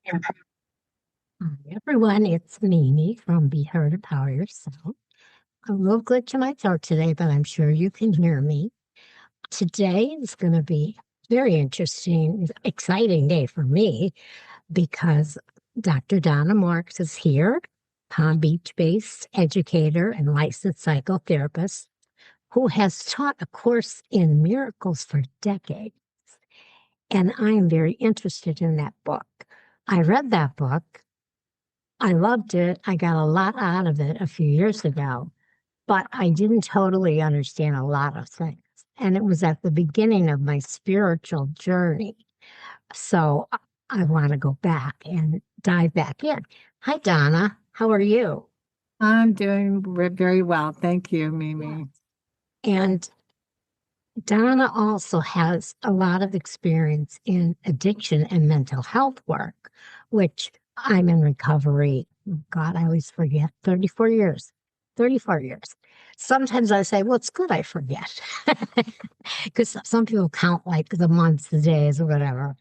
Hi, everyone, it's Mimi from Be Heard Empower Yourself. A little glitch in my throat today, but I'm sure you can hear me. Today is going to be very interesting, exciting day for me because Dr. Donna Marks is here, Palm Beach-based educator and licensed psychotherapist who has taught a course in miracles for decades. And I am very interested in that book. I read that book. I loved it. I got a lot out of it a few years ago, but I didn't totally understand a lot of things. And it was at the beginning of my spiritual journey. So I want to go back and dive back in. Hi, Donna. How are you? I'm doing very well. Thank you, Mimi. And Donna also has a lot of experience in addiction and mental health work, which I'm in recovery. God, I always forget. 34 years. 34 years. Sometimes I say, well, it's good I forget. Because some people count like the months, the days, or whatever.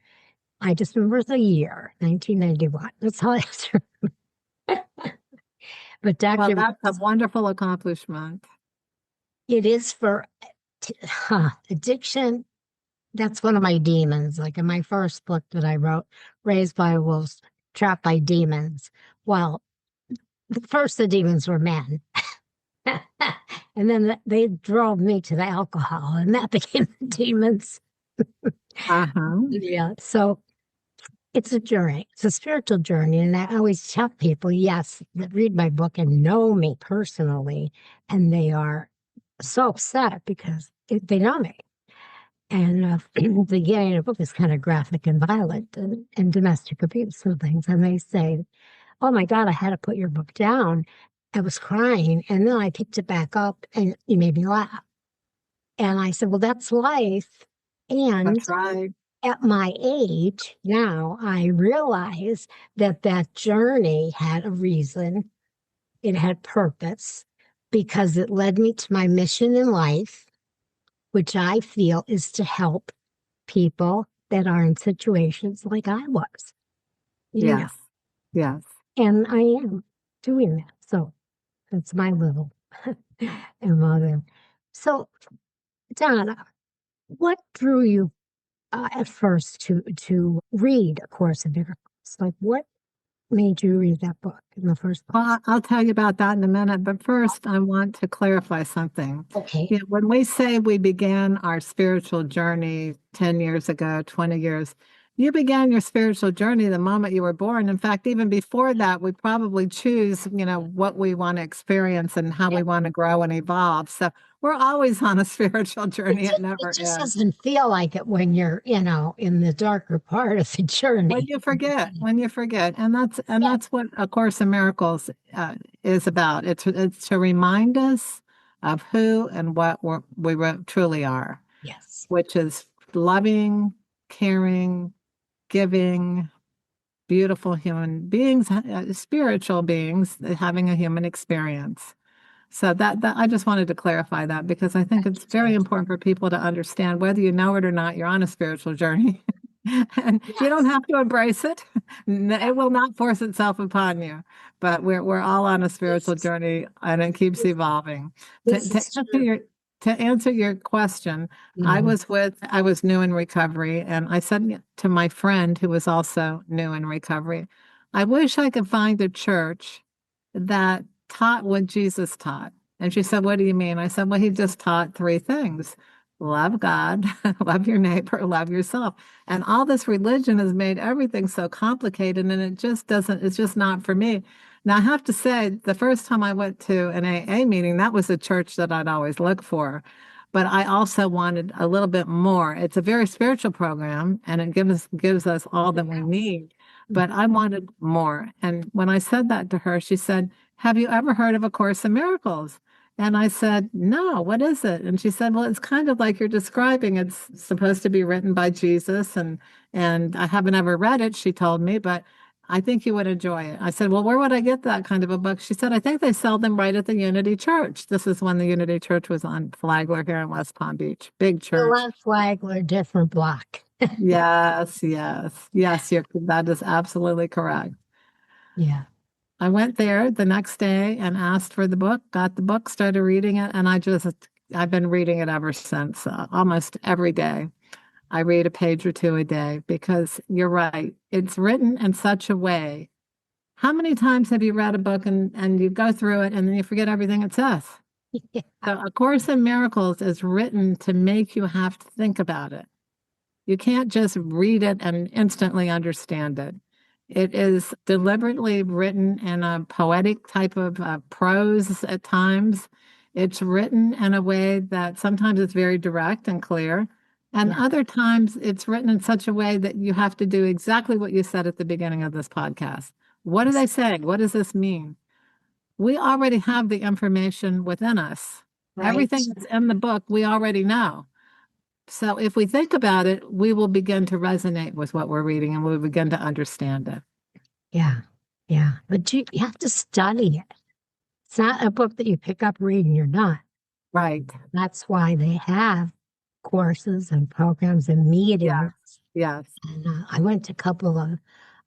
I just remember the year, 1991. That's how I But Well, Dr. that's a wonderful accomplishment. It is for addiction. That's one of my demons. Like in my first book that I wrote, Raised by Wolves, Trapped by Demons. Well, first the demons were men. And then they drove me to the alcohol, and that became the demons. Uh-huh. Yeah. So it's a journey. It's a spiritual journey. And I always tell people, yes, that read my book and know me personally. And they are so upset because they know me. And the beginning of the book is kind of graphic and violent and domestic abuse and things. And they say, oh my God, I had to put your book down. I was crying. And then I picked it back up and you made me laugh. And I said, well, that's life. And That's right. at my age now, I realize that that journey had a reason, it had purpose because it led me to my mission in life, which I feel is to help people that are in situations like I was, you know, Yes. Yes. and I am doing that. So that's my little mother. So, Donna, what drew you at first to read A Course in Miracles? Like, what made you read that book in the first Well, place? I'll tell you about that in a minute, but first I want to clarify something. Okay. When we say we began our spiritual journey 10 years ago, 20 years, you began your spiritual journey the moment you were born. In fact, even before that, we probably choose, what we want to experience and how Yeah. we want to grow and evolve. So we're always on a spiritual journey. It It never just ends. doesn't feel like it when you're, in the darker part of the When journey. you forget, Yeah. that's what A Course in Miracles is about. It's to remind us of who and what truly are, Yes. which is loving, caring, giving, beautiful human beings, spiritual beings having a human experience. So that I just wanted to clarify that because I think it's That's very good. important for people to understand whether you know it or not, you're on a spiritual journey. And you don't Yes. have to embrace it. Yeah. It will not force itself upon you. But we're all on a This spiritual is journey and it keeps evolving. To, this to is answer true. your to answer your question, Mhm. I was new in recovery, and I said to my friend who was also new in recovery, I wish I could find a church that taught what Jesus taught. And she said, what do you mean? I said, well, he just taught three things: love God, love your neighbor, love yourself. And all this religion has made everything so complicated, and it's just not for me. Now, I have to say, the first time I went to an AA meeting, that was a church that I'd always look for. But I also wanted a little bit more. It's a very spiritual program, and it gives us all that we need. But I wanted more. And when I said that to her, she said, have you ever heard of A Course in Miracles? And I said, no, what is it? And she said, well, it's kind of like you're describing. It's supposed to be written by Jesus. And I haven't ever read it, she told me, but I think you would enjoy it. I said, well, where would I get that kind of a book? She said, I think they sell them right at the Unity Church. This is when the Unity Church was on Flagler here in West Palm Beach. Big Still church. on Flagler, different block. Yes, yes, yes, that is absolutely correct. Yeah. I went there the next day and asked for the book, got the book, started reading it, and I've been reading it ever since, almost every day. I read a page or two a day because you're right. It's written in such a way. How many times have you read a book and you go through it and then you forget everything it says? Yeah. So A Course in Miracles is written to make you have to think about it. You can't just read it and instantly understand it. It is deliberately written in a poetic type of prose at times. It's written in a way that sometimes it's very direct and clear, and Yeah. other times it's written in such a way that you have to do exactly what you said at the beginning of this podcast. What are they saying? What does this mean? We already have the information within us. Right. Everything that's in the book, we already know. So if we think about it, we will begin to resonate with what we're reading and we'll begin to understand it. Yeah. Yeah. But you have to study it. It's not a book that you pick up, read, and you're done. Right. That's why they have courses and programs and Yes. meetings. Yes. And I went to a couple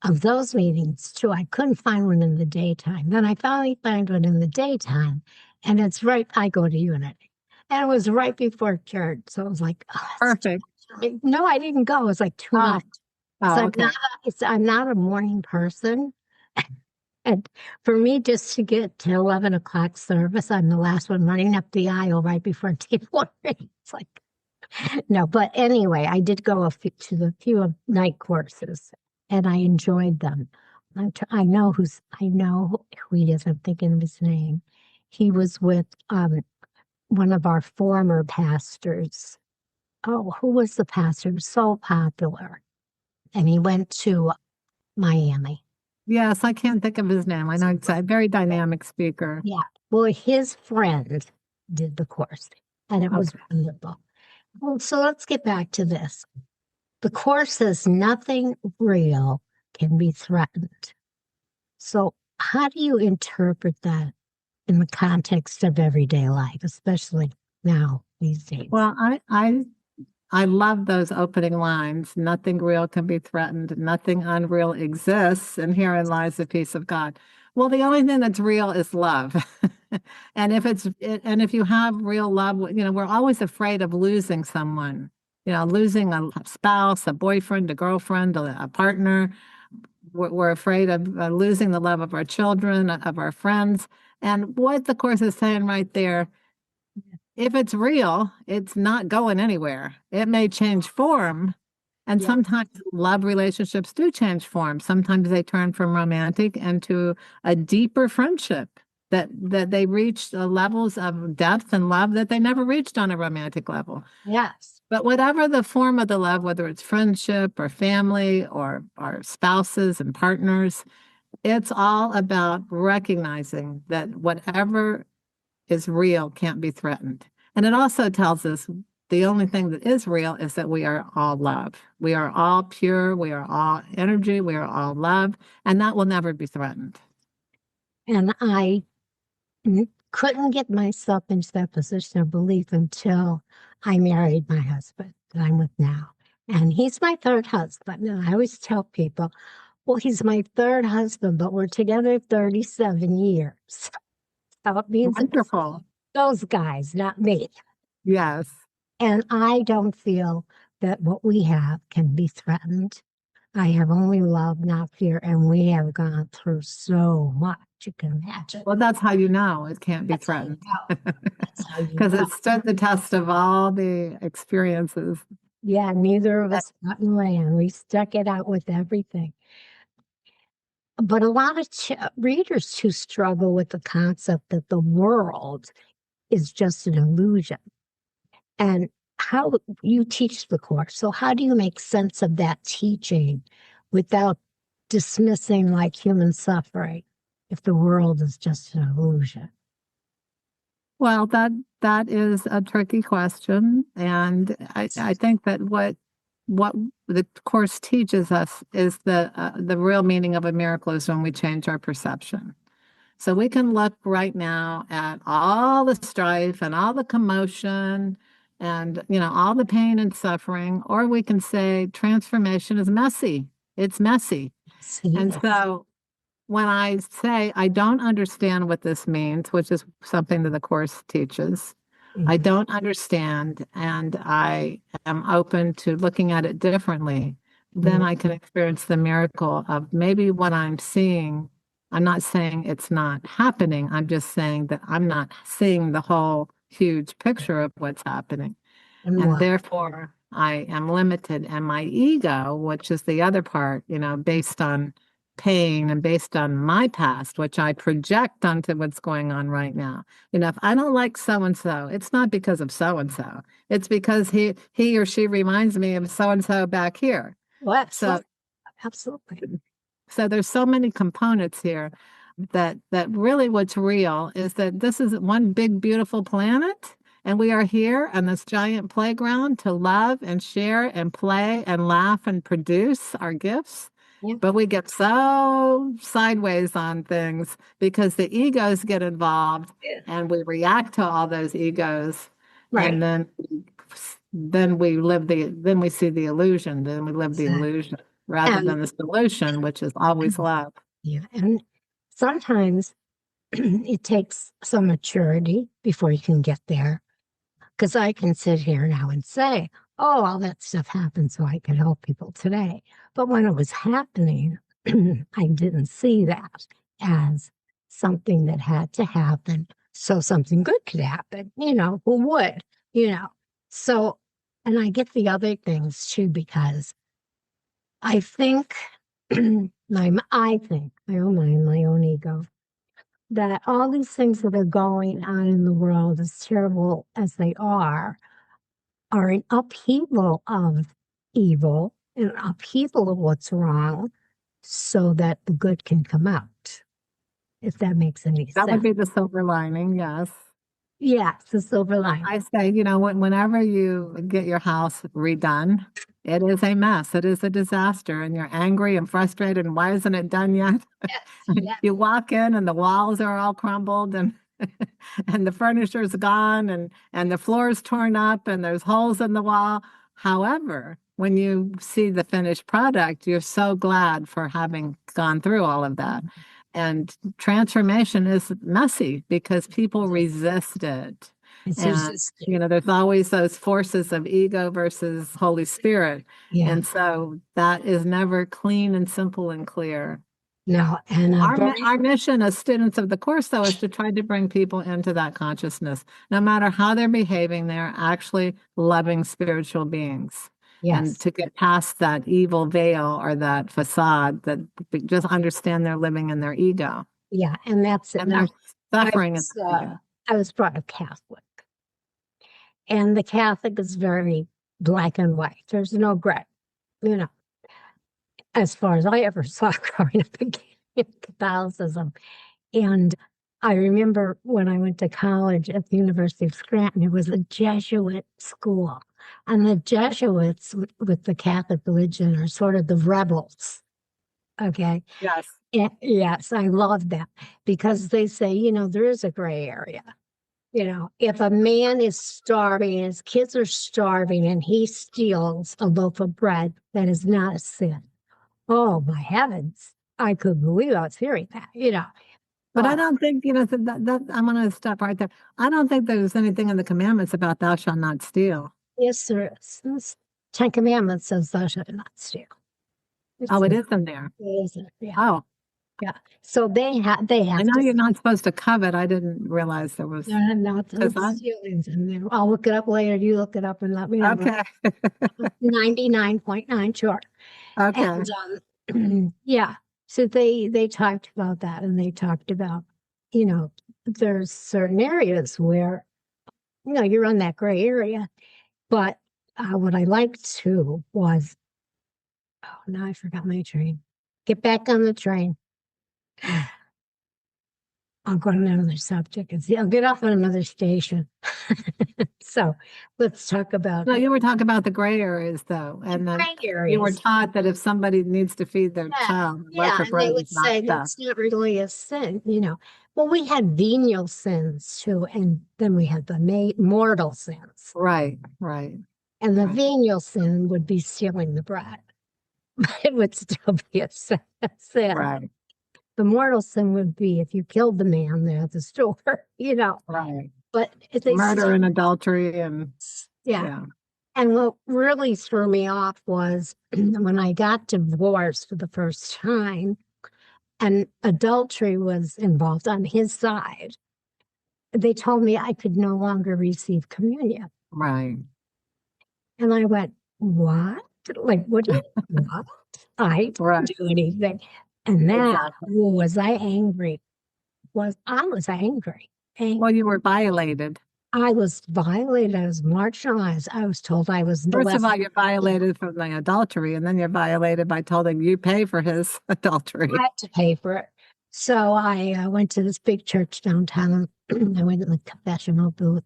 of those meetings too. I couldn't find one in the daytime. Then I finally found one in the daytime. And it's right, I go to Unity. And it was right before church. So I was like, oh, Perfect. no, I didn't go. It was like too Oh, much. So oh, okay. I'm not a morning person. And for me, just to get to 11 o'clock service, I'm the last one running up the aisle right before table. It's like, no, but anyway, I did go to the few night courses and I enjoyed them. I know who he is. I'm thinking of his name. He was with one of our former pastors. Oh, who was the pastor? He was so popular. And he went to Miami. Yes, I can't think of his name. I know it's a very dynamic speaker. Yeah. Well, his friend did the course and it was Okay. wonderful. Well, so let's get back to this. The course says nothing real can be threatened. So, how do you interpret that in the context of everyday life, especially now these days? Well, I love those opening lines. Nothing real can be threatened. Nothing unreal exists, and herein lies the peace of God. Well, the only thing that's real is love. And if you have real love, we're always afraid of losing someone, losing a spouse, a boyfriend, a girlfriend, a partner. We're afraid of losing the love of our children, of our friends. And what the Course is saying right there, if it's real, it's not going anywhere. It may change form, and Yeah. sometimes love relationships do change form. Sometimes they turn from romantic into a deeper friendship that they reach levels of depth and love that they never reached on a romantic level. Yes. But whatever the form of the love, whether it's friendship or family or spouses and partners, it's all about recognizing that whatever is real can't be threatened. And it also tells us the only thing that is real is that we are all love. We are all pure. We are all energy. We are all love. And that will never be threatened. And I couldn't get myself into that position of belief until I married my husband that I'm with now. And he's my third husband. And I always tell people, well, he's my third husband, but we're together 37 years. So it means it's Wonderful. those guys, not me. Yes. And I don't feel that what we have can be threatened. I have only love, not fear, and we have gone through so much. You can imagine. Well, that's how you know it can't be That's how you threatened know. That's how you because know. it stood the test of all the experiences. Yeah, neither of us got in land. We stuck it out with everything. But a lot of readers too struggle with the concept that the world is just an illusion. And how you teach the course. So, how do you make sense of that teaching without dismissing like human suffering if the world is just an illusion? Well, that is a tricky question. And I think that what the Course teaches us is the real meaning of a miracle is when we change our perception. So we can look right now at all the strife and all the commotion and, all the pain and suffering, or we can say transformation is messy. It's messy. See, And so when I say I don't understand what this means, which is something that the Course teaches, I mhm, don't understand, and I am open to looking at it differently, then mhm, I can experience the miracle of maybe what I'm seeing. I'm not saying it's not happening. I'm just saying that I'm not seeing the whole huge picture of what's happening. and And what? therefore, I am limited. And my ego, which is the other part, based on pain and based on my past, which I project onto what's going on right now. If I don't like so and so, it's not because of so and so. It's because he or she reminds me of so and so back here. Yes, So absolutely. so there's so many components here that really what's real is that this is one big beautiful planet and we are here on this giant playground to love and share and play and laugh and produce our gifts. Yeah, But we get so sideways on things because the egos get involved yeah. and we react to all those egos Right. and then we see the illusion, then we live the Exactly. illusion rather And than the solution, which is always love. yeah, and sometimes it takes some maturity before you can get there. Because I can sit here now and say, oh, all that stuff happened so I could help people today. But when it was happening, I didn't see that as something that had to happen so something good could happen. Who would, you know? So, and I get the other things too, because I think, I think, my own mind, my own ego, that all these things that are going on in the world, as terrible as they are an upheaval of evil, an upheaval of what's wrong, so that the good can come out, if that makes any That would sense. be the silver lining, yes. Yeah, it's the silver lining. I say, whenever you get your house redone, it is a mess. It is a disaster, and you're angry and frustrated. And why isn't it done yet? Yes, yes, You walk in, and the walls are all crumbled, and and the furniture's gone, and the floor's torn up, and there's holes in the wall. However, when you see the finished product, you're so glad for having gone through all of that. And transformation is messy because people resist it. it's And, resistant. there's always those forces of ego versus Holy Spirit. Yeah, And so that is never clean and simple and clear. no, and very, Our mission as students of the course, though, is to try to bring people into that consciousness. No matter how they're behaving, they're actually loving spiritual beings. And yes, to get past that evil veil or that facade, that just understand they're living in their ego yeah, and that's it. and they're Now, I suffering in was, their ego. I was brought up Catholic, and the Catholic is very black and white. There's no gray, you know, as far as I ever saw growing up in Catholicism. And I remember when I went to college at the University of Scranton, it was a Jesuit school. And the Jesuits with the Catholic religion are sort of the rebels. Okay. Yes. Yes, I love that because they say, there is a gray area. If a man is starving and his kids are starving and he steals a loaf of bread, that is not a sin. Oh, my heavens. I couldn't believe I was hearing that. But I Oh, don't think, that I'm going to stop right there. I don't think there's anything in the commandments about thou shalt not steal. yes, there is. This Ten Commandments says thou shalt not steal. It Oh, it says is in there. it isn't. Yeah, Oh, yeah. So they I have know to. you're not supposed to covet. I didn't realize there was, No, because it's stealings in there. I'll look it up later. You look it up and let me know. okay. 99.9 sure. Okay. And yeah. So they talked about that, and they talked about, there's certain areas where you're on that gray area. But what I liked too was, oh, now I forgot my train. Get back on the train. I'll go to another subject and see. I'll get off on another station. So let's talk about No, you were talking about the gray areas though, the and gray you were areas. taught that if somebody needs to feed their Yeah, child, loaf yeah. of And they bread would is not say stuff. that's not really a sin, you know. Well, we had venial sins too, and then we had the mortal sins. Right, right, And the right, venial sin would be stealing the bread, but it would still be a sin. right, The mortal sin would be if you killed the man there at the store, you know. right. But if they Murder still, and adultery and yeah. yeah, And what really threw me off was when I got divorced for the first time and adultery was involved on his side, they told me I could no longer receive communion. right, And I went, what? Like, what do you, what? I didn't right, do anything. And that, exactly. ooh, was I angry? I was angry. Well, you were violated. I was violated. I was marginalized. I was told I was First of less. all, you're violated from the adultery, and then you're violated by telling you pay for his I adultery. had to pay for it. So I went to this big church downtown. I went to the confessional booth.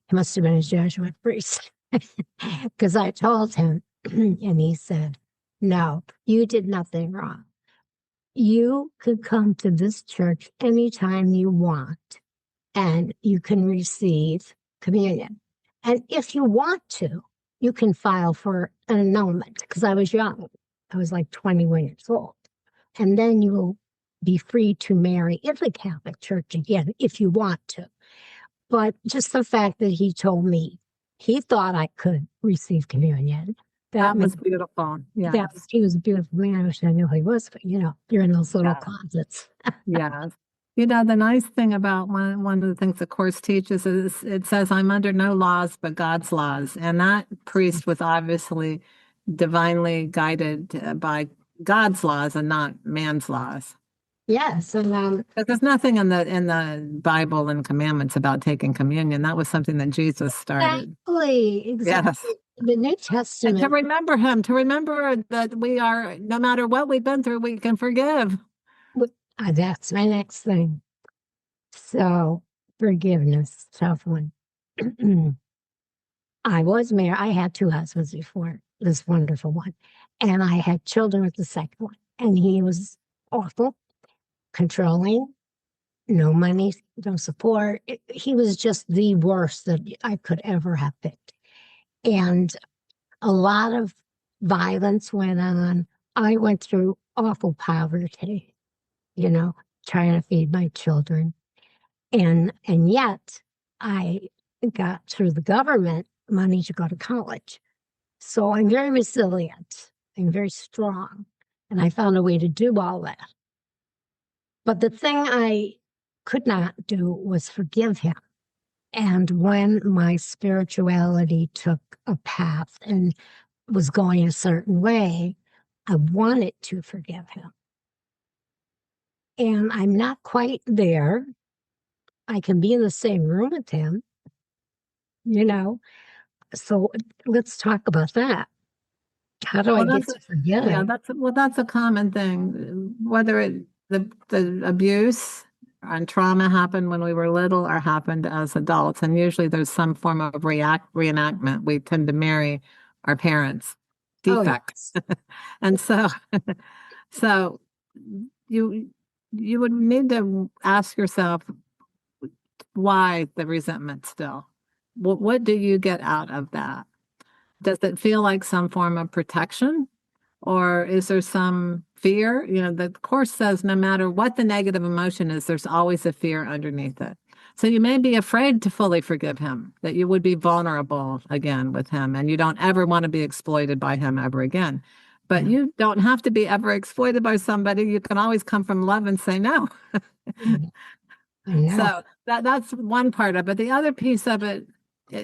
He must have been a Jesuit priest because I told him, and he said, no, you did nothing wrong. You could come to this church anytime you want and you can receive communion. And if you want to, you can file for an annulment because I was young. I was like 21 years old. And then you will be free to marry in the Catholic Church again if you want to. But just the fact that he told me he thought I could receive communion, that That meant was beautiful. that Yes. he was a beautiful man. I wish I knew who he was, but you know, you're in those little Yeah. closets. Yes. You know, the nice thing about one of the things the course teaches is it says, I'm under no laws but God's laws. And that priest was obviously divinely guided by God's laws and not man's laws. Yes, and But there's nothing in the Bible and commandments about taking communion. That was something that Jesus started. exactly. Yes. The New And to Testament, remember him, to remember that we are, no matter what we've been through, we can forgive. that's my next thing. So forgiveness, tough one. I was married. I had two husbands before this wonderful one, and I had children with the second one, and he was awful, controlling, no money, no support. He was just the worst that I could ever have picked. And a lot of violence went on. I went through awful poverty, you know, trying to feed my children. And yet I got through the government money to go to college. So I'm very resilient. I'm very strong. And I found a way to do all that. But the thing I could not do was forgive him. And when my spirituality took a path and was going a certain way, I wanted to forgive him. And I'm not quite there. I can be in the same room with him, you know. So let's talk about that. How do I Well, get to yeah, forgive? that's a common thing. Whether the abuse and trauma happened when we were little or happened as adults, and usually there's some form of reenactment. We tend to marry our parents' Oh, defects, yes. and so you you would need to ask yourself why the resentment still. What do you get out of that? Does it feel like some form of protection? Or is there some fear? You know, the course says no matter what the negative emotion is, there's always a fear underneath it. So you may be afraid to fully forgive him, that you would be vulnerable again with him, and you don't ever want to be exploited by him ever again. But Yeah. you don't have to be ever exploited by somebody. You can always come from love and say no. I know. So that's one part of it. The other piece of it,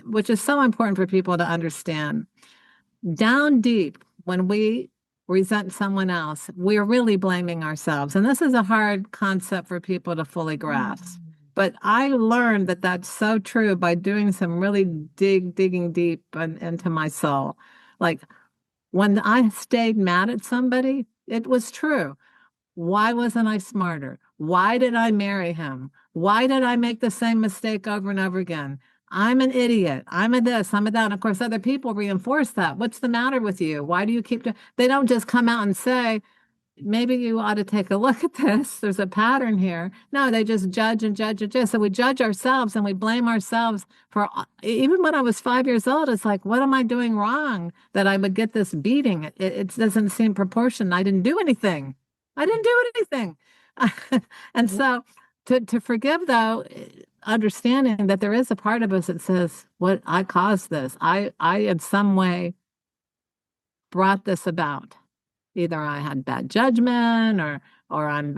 which is so important for people to understand, down deep, when we resent someone else, we're really blaming ourselves. And this is a hard concept for people to fully grasp. But I learned that that's so true by doing some really digging deep into my soul. Like when I stayed mad at somebody, it was true. Why wasn't I smarter? Why did I marry him? Why did I make the same mistake over and over again? I'm an idiot. I'm a this, I'm a that. And of course, other people reinforce that. What's the matter with you? Why do you keep doing? They don't just come out and say, maybe you ought to take a look at this. There's a pattern here. No, they just judge and judge and judge. So we judge ourselves and we blame ourselves for, even when I was 5 years old, it's like, what am I doing wrong that I would get this beating? It doesn't seem proportioned. I didn't do anything. I didn't do anything. And so to forgive, though, understanding that there is a part of us that says, what I caused this. I in some way brought this about. Either I had bad judgment or I'm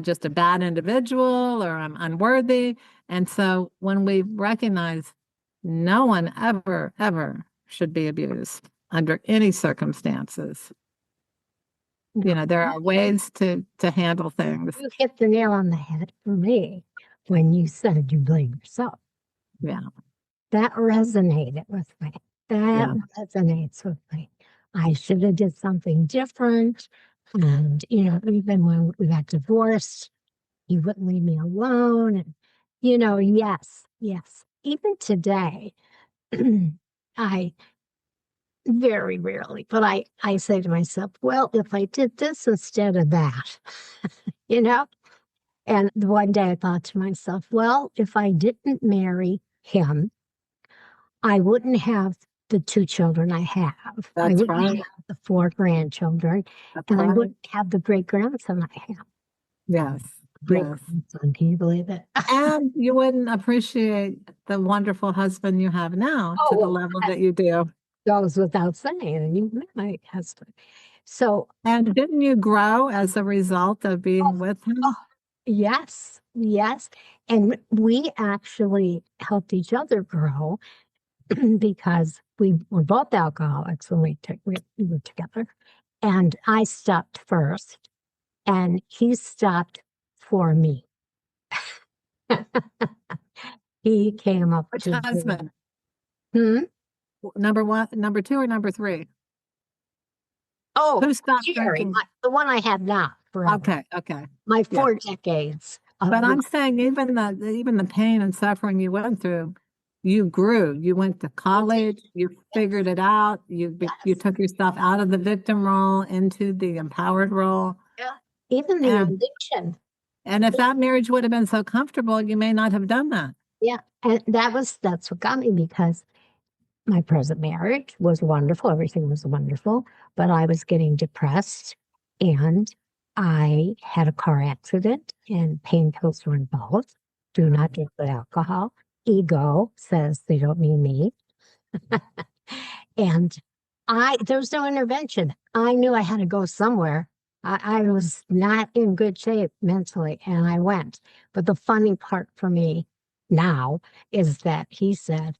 just a bad individual or I'm unworthy. And so when we recognize no one ever, ever should be abused under any circumstances, there are ways to handle things. You hit the nail on the head for me when you said you blame yourself. Yeah. That resonated with me. That resonates with me. I should have did something different. And, even when we got divorced, he wouldn't leave me alone. And, yes. Even today, I very rarely, but I say to myself, well, if I did this instead of that, you know? And one day I thought to myself, well, if I didn't marry him, I wouldn't have the 2 children I have. I That's wouldn't right. have the 4 grandchildren, That's and I right. wouldn't have the great grandson I have. Yes. Great Yes. grandson, can you believe it? And you wouldn't appreciate the wonderful husband you have now to the level that you do. Goes without saying, and you met my husband. So, And didn't you grow as a result of being with oh, him? yes. And we actually helped each other grow because we were both alcoholics when we were together. And I stopped first, and he stopped for me. He came up Which to husband? Hmm? Number 1, number 2, or number 3? Oh, Who stopped Jerry, drinking? the one I have now forever. Okay. My Yeah. 4 decades of But I'm saying even the pain and suffering you went through, you grew. You went to college, you figured it out, you took yourself out of the victim role into the empowered role. Yeah. Even the And addiction. and if that marriage would have been so comfortable, you may not have done that. Yeah. And that's what got me, because my present marriage was wonderful. Everything was wonderful, but I was getting depressed, and I had a car accident and pain pills were involved. Do not drink with alcohol. Ego says they don't mean me. And there was no intervention. I knew I had to go somewhere. I was not in good shape mentally, and I went. But the funny part for me now is that he said,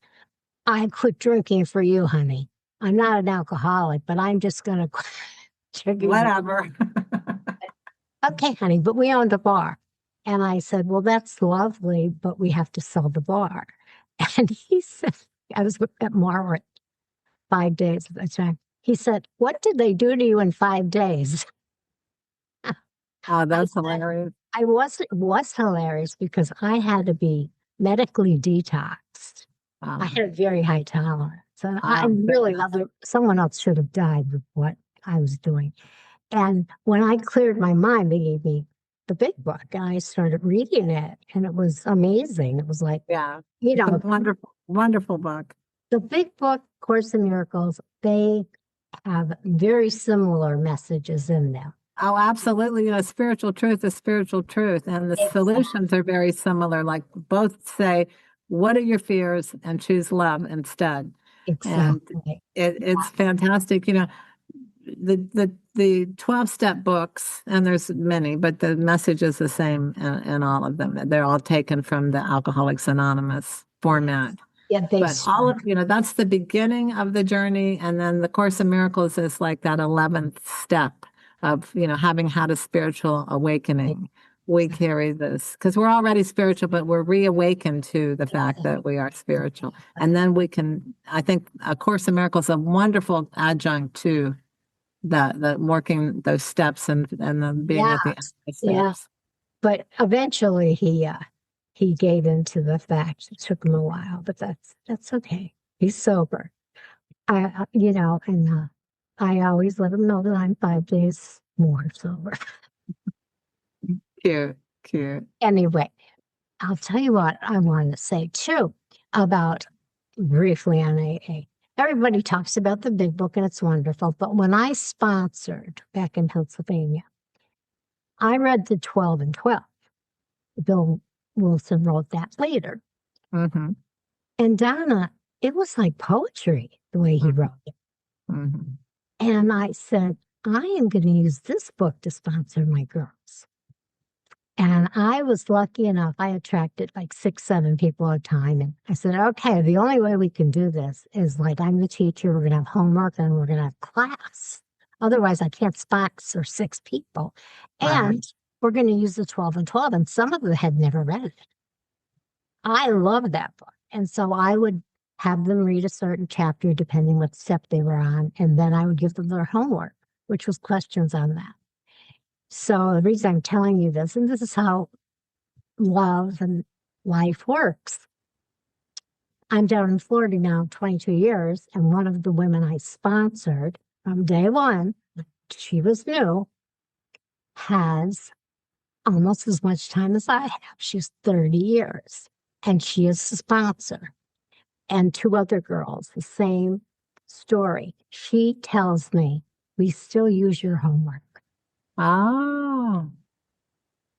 I quit drinking for you, honey. I'm not an alcoholic, but I'm just going to quit drinking. Whatever. Okay, honey, but we owned a bar. And I said, well, that's lovely, but we have to sell the bar. And he said, I was at Margaret 5 days at the time. He said, what did they do to you in 5 days? Oh, that's hilarious. It was hilarious because I had to be medically detoxed. I had a very high tolerance. And I really loved it. Someone else should have died with what I was doing. And when I cleared my mind, they gave me the big book and I started reading it, and it was amazing. It was like, it's a wonderful, wonderful book. The big book, Course in Miracles, they have very similar messages in them. Oh, absolutely. Spiritual truth is spiritual truth. And the solutions are very similar. Like both say, what are your fears, and choose love instead. Exactly. And it's fantastic. The 12-step books, and there's many, but the message is the same in all of them. They're all taken from the Alcoholics Anonymous format. Yeah, but all of, that's the beginning of the journey. And then the Course in Miracles is like that 11th step of, having had a spiritual awakening. We carry this because we're already spiritual, but we're reawakened to the fact that we are spiritual. And then I think A Course in Miracles is a wonderful adjunct to that working those steps and then being Yeah, at the end of the yeah. steps. But eventually he gave in to the fact. It took him a while, but that's okay. He's sober. And I always let him know that I'm 5 days more sober. Cute, cute. Anyway, I'll tell you what I want to say too about briefly on AA. Everybody talks about the big book and it's wonderful, but when I sponsored back in Pennsylvania, I read the 12 and 12. Bill Wilson wrote that later. Mm-hmm. And Donna, it was like poetry the way he wrote it. Mm-hmm. And I said, I am going to use this book to sponsor my girls. And I was lucky enough, I attracted like 6, 7 people at a time. And I said, okay, the only way we can do this is like I'm the teacher, we're going to have homework and we're going to have class. Otherwise, I can't sponsor 6 people. And we're going to use the 12 and 12. And some of them had never read it. I love that book. And so I would have them read a certain chapter depending what step they were on. And then I would give them their homework, which was questions on that. So the reason I'm telling you this, and this is how love and life works. I'm down in Florida now 22 years, and one of the women I sponsored from day one, she was new, has almost as much time as I have. She's 30 years, and she is a sponsor. And 2 other girls, the same story. She tells me, we still use your homework. Oh,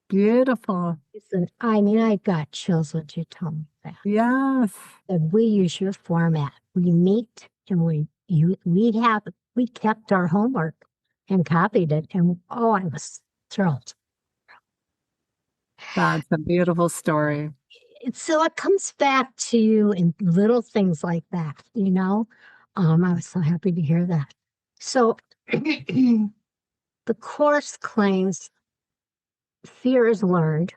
beautiful. Listen, I mean, I got chills when you told me that. Yes. That we use your format. We meet and we kept our homework and copied it. And oh, I was thrilled. That's a beautiful story. So it comes back to you in little things like that, you know? I was so happy to hear that. So the course claims fear is learned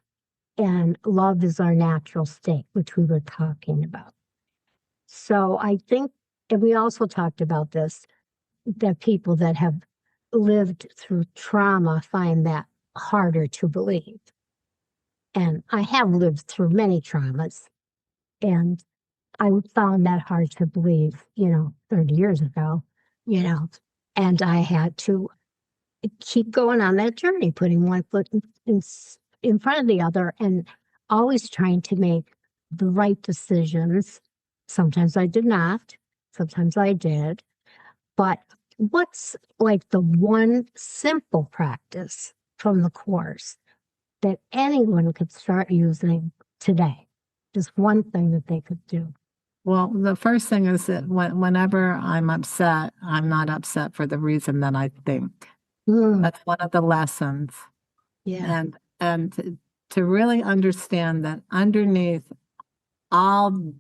and love is our natural state, which we were talking about. So I think, and we also talked about this, that people that have lived through trauma find that harder to believe. And I have lived through many traumas, and I found that hard to believe, 30 years ago, and I had to keep going on that journey, putting one foot in front of the other and always trying to make the right decisions. Sometimes I did not, sometimes I did. But what's like the one simple practice from the course that anyone could start using today? Just one thing that they could do. Well, the first thing is that whenever I'm upset, I'm not upset for the reason that I think. Mm, That's one of the lessons. yeah. And to really understand that underneath all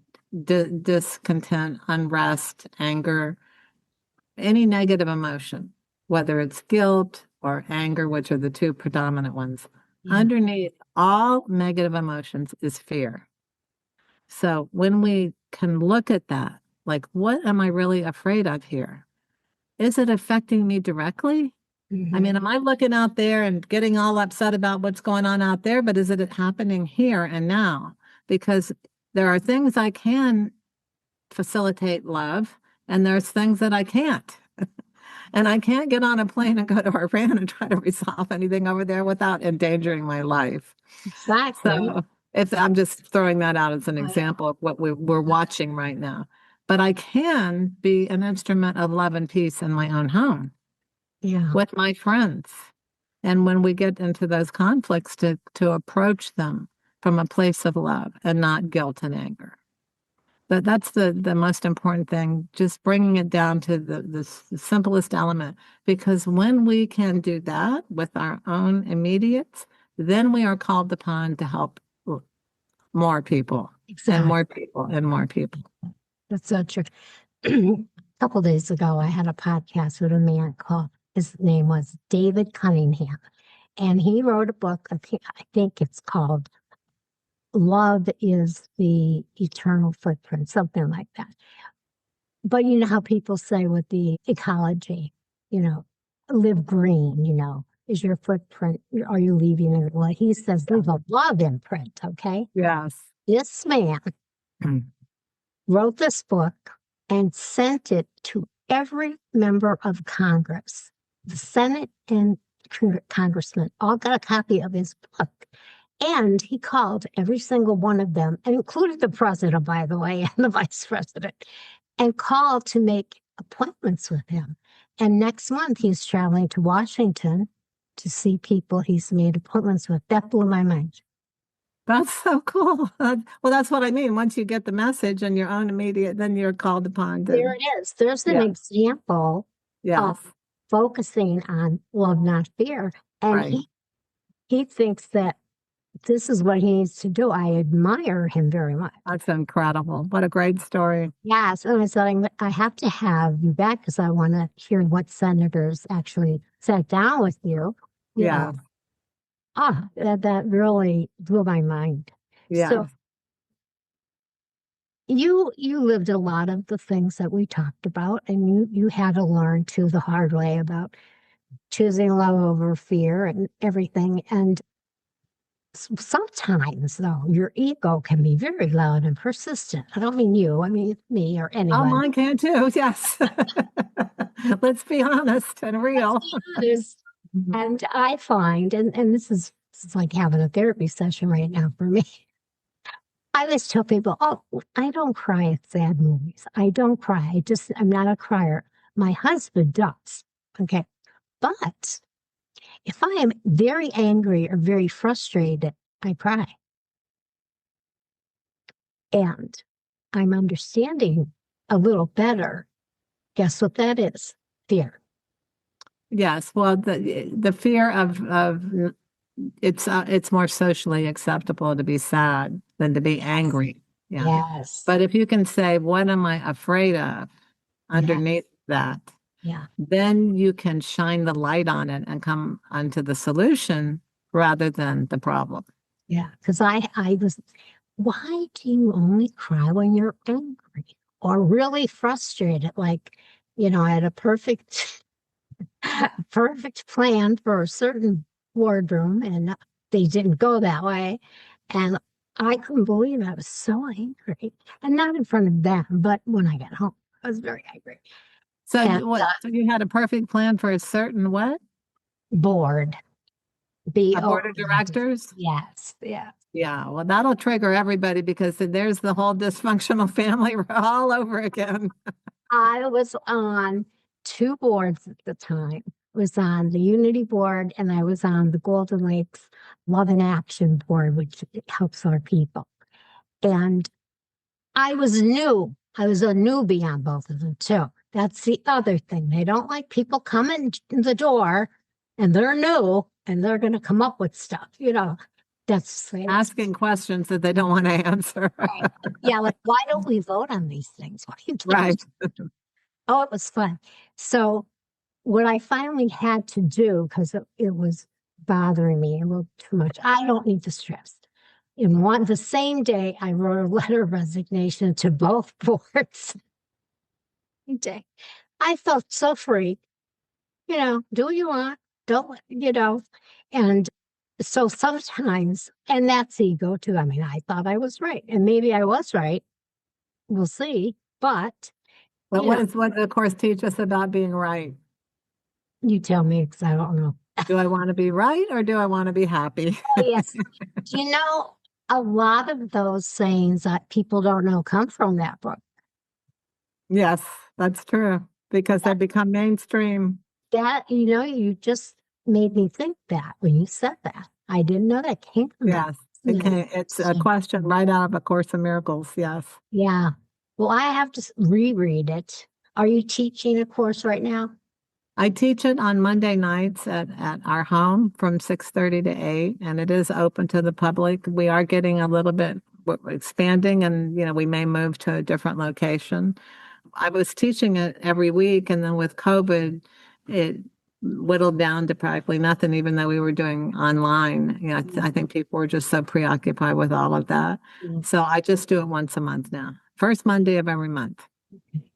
discontent, unrest, anger, any negative emotion, whether it's guilt or anger, which are the 2 predominant ones, Yeah. underneath all negative emotions is fear. So when we can look at that, like, what am I really afraid of here? Is it affecting me directly? I mean, Mhm. am I looking out there and getting all upset about what's going on out there? But is it happening here and now? Because there are things I can facilitate love, and there's things that I can't. And I can't get on a plane and go to Iran and try to resolve anything over there without endangering my life. Exactly. So if I'm just throwing that out as an I know. example of what we're watching right now. But I can be an instrument of love and peace in my own home Yeah. with my friends. And when we get into those conflicts, to approach them from a place of love and not guilt and anger. That's the most important thing, just bringing it down to the simplest element. Because when we can do that with our own immediates, then we are called upon to help more people and Exactly. more people and more people. That's so true. A couple days ago, I had a podcast with a man called, his name was David Cunningham. And he wrote a book, I think it's called Love is the Eternal Footprint, something like that. But you know how people say with the ecology, you know, live green, you know. Is your footprint, are you leaving it? Well, he says leave a love imprint, okay? Yes. This man wrote this book and sent it to every member of Congress. The Senate and congressmen all got a copy of his book. And he called every single one of them, and included the president, by the way, and the vice president, and called to make appointments with him. And next month, he's traveling to Washington to see people he's made appointments with. That blew my mind. That's so cool. Well, that's what I mean. Once you get the message and your own immediate, then you're called upon to, There it is. There's an yeah, example yes, of focusing on love, not fear. And right. he thinks that this is what he needs to do. I admire him very much. That's incredible. What a great story. Yes, and I said I have to have you back because I want to hear what senators actually sat down with you. You Yeah, know, that really blew my mind. yeah. So you lived a lot of the things that we talked about, and you had to learn too the hard way about choosing love over fear and everything. And sometimes, though, your ego can be very loud and persistent. I don't mean you, I mean me or Oh, anyone. mine can too. Yes. Let's be honest and real. Honest. And I find, and this is like having a therapy session right now for me. I always tell people, oh, I don't cry at sad movies. I don't cry. I'm not a crier. My husband does. Okay. But if I am very angry or very frustrated, I cry. And I'm understanding a little better. Guess what that is? Fear. Yes. Well, the fear of it's more socially acceptable to be sad than to be angry. Yeah. Yes. But if you can say, what am I afraid of Yeah. underneath that? Yeah. Then you can shine the light on it and come onto the solution rather than the problem. Yeah. Because I was, why do you only cry when you're angry or really frustrated? Like, I had a perfect plan for a certain boardroom and they didn't go that way. And I couldn't believe it. I was so angry. And not in front of them, but when I got home, I was very angry. So And so you had a perfect plan for a certain what? bored. A board of directors? Yes, yes. Yeah, well, that'll trigger everybody because then there's the whole dysfunctional family all over again. I was on two boards at the time. I was on the Unity board and I was on the Golden Lakes Love and Action board, which helps our people. And I was new. I was a newbie on both of them too. That's the other thing. They don't like people coming in the door and they're new and they're going to come up with stuff. That's Asking questions that they don't want to answer. right. Yeah, like why don't we vote on these things? What are you doing? Right. Oh, it was fun. So what I finally had to do, because it was bothering me a little too much, I don't need the stress. The same day, I wrote a letter of resignation to both boards. Day. I felt so free. Do what you want, don't, and so sometimes, and that's ego too. I mean, I thought I was right, and maybe I was right. We'll see. But But what the course teach us about being right? you tell me because I don't know. Do I want to be right or do I want to be happy? Oh, yes. A lot of those sayings that people don't know come from that book. Yes, that's true because they become mainstream. You just made me think that when you said that. I didn't know that came from that. Yes, it's a question right out of A Course in Miracles. Yes. Yeah. Well, I have to reread it. Are you teaching a course right now? I teach it on Monday nights at our home from 6:30 to 8, and it is open to the public. We are getting a little bit expanding, and we may move to a different location. I was teaching it every week, and then with COVID, it whittled down to practically nothing, even though we were doing online. I think people were just so preoccupied with all of that. So I just do it once a month now, first Monday of every month.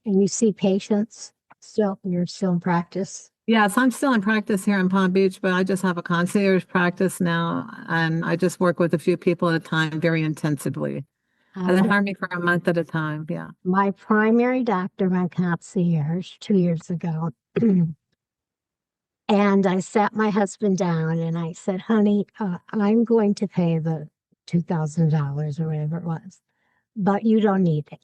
And you see patients still, you're still in practice? Yes, I'm still in practice here in Palm Beach, but I just have a concierge practice now, and I just work with a few people at a time very intensively. And they Well, hire me for a month at a time. Yeah. my primary doctor went concierge 2 years ago. And I sat my husband down and I said, honey, I'm going to pay the $2,000 or whatever it was, but you don't need it.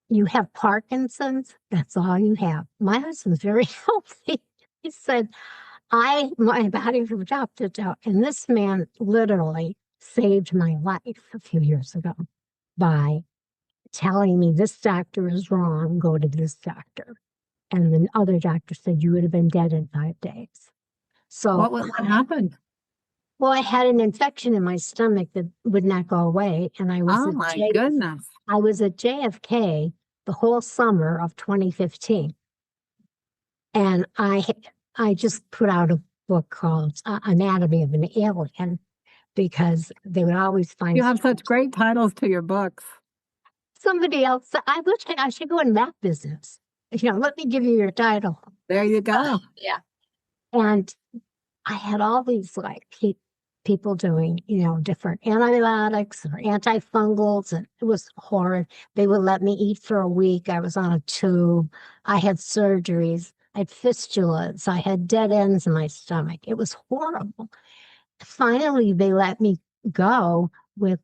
You have Parkinson's. That's all you have. My husband's very healthy. He said, my body from top to toe. And this man literally saved my life a few years ago by telling me this doctor is wrong, go to this doctor. And the other doctor said you would have been dead in 5 days. So, What happened? well, I had an infection in my stomach that would not go away, and Oh my goodness. I was at JFK the whole summer of 2015, and I just put out a book called Anatomy of an Alien because they would always find You have such great titles to your books. somebody else. I wish I should go in that business. Let me give you your title. There you go. Yeah. And I had all these like people doing, different antibiotics or antifungals, and it was horrid. They would let me eat for a week. I was on a tube. I had surgeries. I had fistulas. I had dead ends in my stomach. It was horrible. Finally, they let me go with,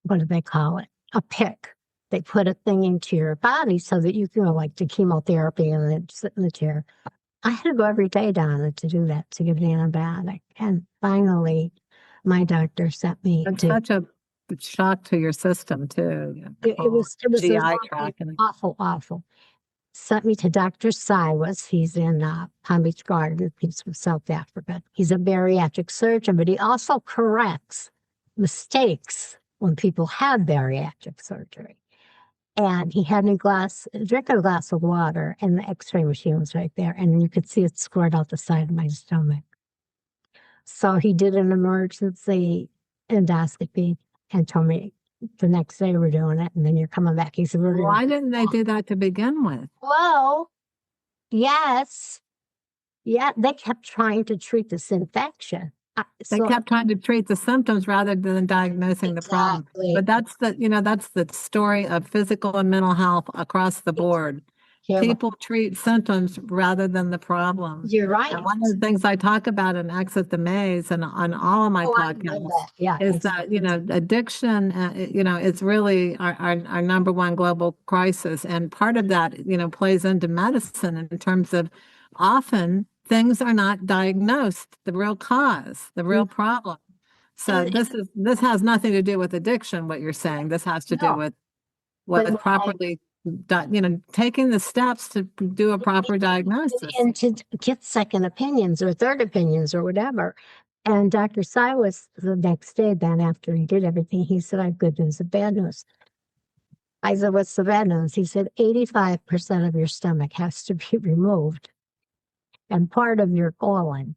what do they call it? A pick. They put a thing into your body so that you can go like to chemotherapy and then sit in the chair. I had to go every day, Donna, to do that, to get an antibiotic. And finally, my doctor sent me It's to. such a shock to your system too. It was GI awful, tract. awful, awful. Sent me to Dr. Siwas. He's in Palm Beach Garden. He's from South Africa. He's a bariatric surgeon, but he also corrects mistakes when people have bariatric surgery. And he had me drink a glass of water, and the x-ray machine was right there. And you could see it squirt out the side of my stomach. So he did an emergency endoscopy and told me the next day we're doing it, and then you're coming back. He said, Why didn't they do that to begin with? Well, yes. Yeah, they kept trying to treat this infection. They kept trying to treat the symptoms rather than diagnosing the problem. But that's the story of physical and mental health across the board. People treat symptoms rather than the problem. You're right. And one of the things I talk about in Exit the Maze and on all of my podcasts is that, addiction, is really our number one global crisis. And part of that, plays into medicine in terms of often things are not diagnosed, the real cause, the real problem. So this has nothing to do with addiction, what you're saying. This has to do with what properly taking the steps to do a proper diagnosis. And to get second opinions or third opinions or whatever. And Dr. Siwas, the next day, then after he did everything, he said, I have good news and bad news. I said, what's the bad news? He said, 85% of your stomach has to be removed and part of your colon.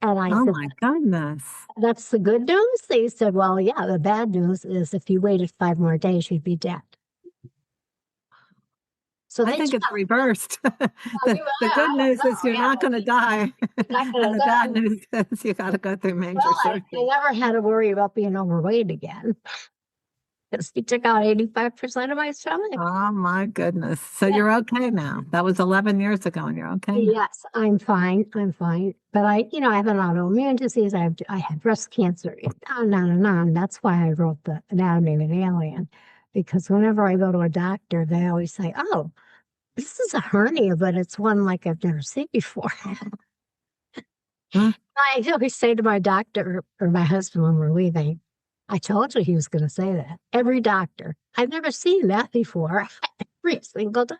And I said, my goodness. That's the good news? He said, well, yeah, the bad news is if you waited 5 more days, you'd be dead. So I think it's reversed. The good news is you're not going to die. And the bad news is you got to go through major surgery. I never had to worry about being overweight again. Because he took out 85% of my stomach. Oh my goodness. So you're okay now. That was 11 years ago and you're okay now. Yes, I'm fine. I'm fine. But I have an autoimmune disease. I had breast cancer, on and on. That's why I wrote the Anatomy of an Alien. Because whenever I go to a doctor, they always say, oh, this is a hernia, but it's one like I've never seen before. Huh? I always say to my doctor or my husband when we're leaving, I told you he was going to say that. Every doctor. I've never seen that before. Every single time.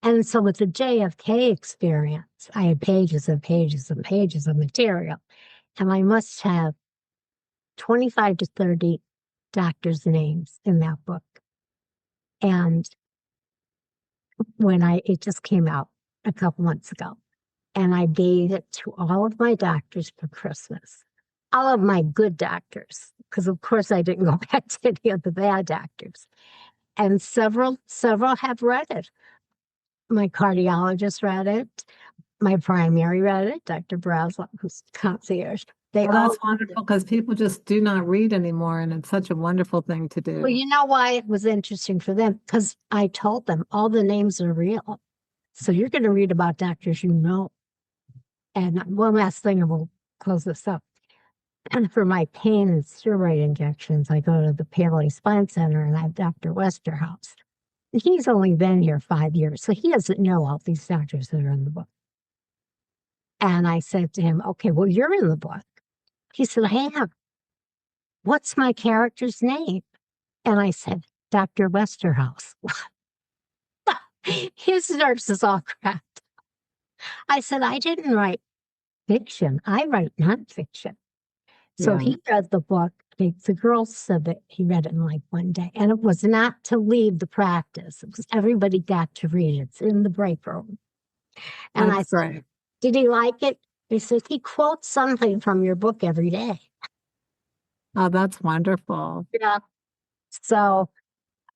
And so with the JFK experience, I had pages and pages and pages of material. And I must have 25 to 30 doctors' names in that book. And it just came out a couple months ago. And I gave it to all of my doctors for Christmas. All of my good doctors, because of course I didn't go back to any of the bad doctors. And several have read it. My cardiologist read it. My primary read it, Dr. Braslov, who's concierge. They Well, all that's wonderful because people just do not read anymore, and it's such a wonderful thing to Well, do. you know why it was interesting for them? Because I told them all the names are real. So you're going to read about doctors you know. And one last thing, and we'll close this up. And for my pain and steroid injections, I go to the Paley Spine Center and I have Dr. Westerhouse. He's only been here 5 years, so he doesn't know all these doctors that are in the book. And I said to him, okay, well, you're in the book. He said, I am. What's my character's name? And I said, Dr. Westerhouse. His nurse is all cracked. I said, I didn't write fiction. I write nonfiction. So Yeah, he read the book. The girls said that he read it in like one day. And it was not to leave the practice. It was everybody got to read it. It's in the break room. And I that's said, great. did he like it? He said, he quotes something from your book every day. Oh, that's wonderful. Yeah. So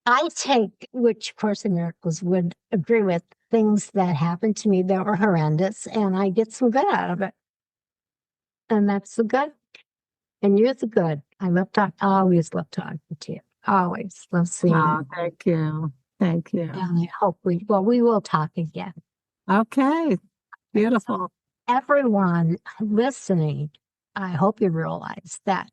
I take, which Course in Miracles would agree with, things that happened to me that were horrendous, and I get some good out of it. And that's the good. And you're the good. I love talking, always love talking to you. Always love seeing you. Oh, thank you. Thank you. And I hope we will talk again. Okay, So beautiful. everyone listening, I hope you realize that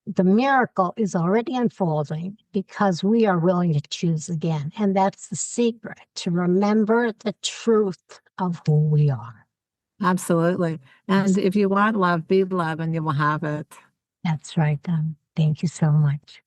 the miracle is already unfolding because we are willing to choose again. And that's the secret, to remember the truth of who we are. Absolutely. And if you want love, be love and you will have it. That's right, Don. Thank you so much.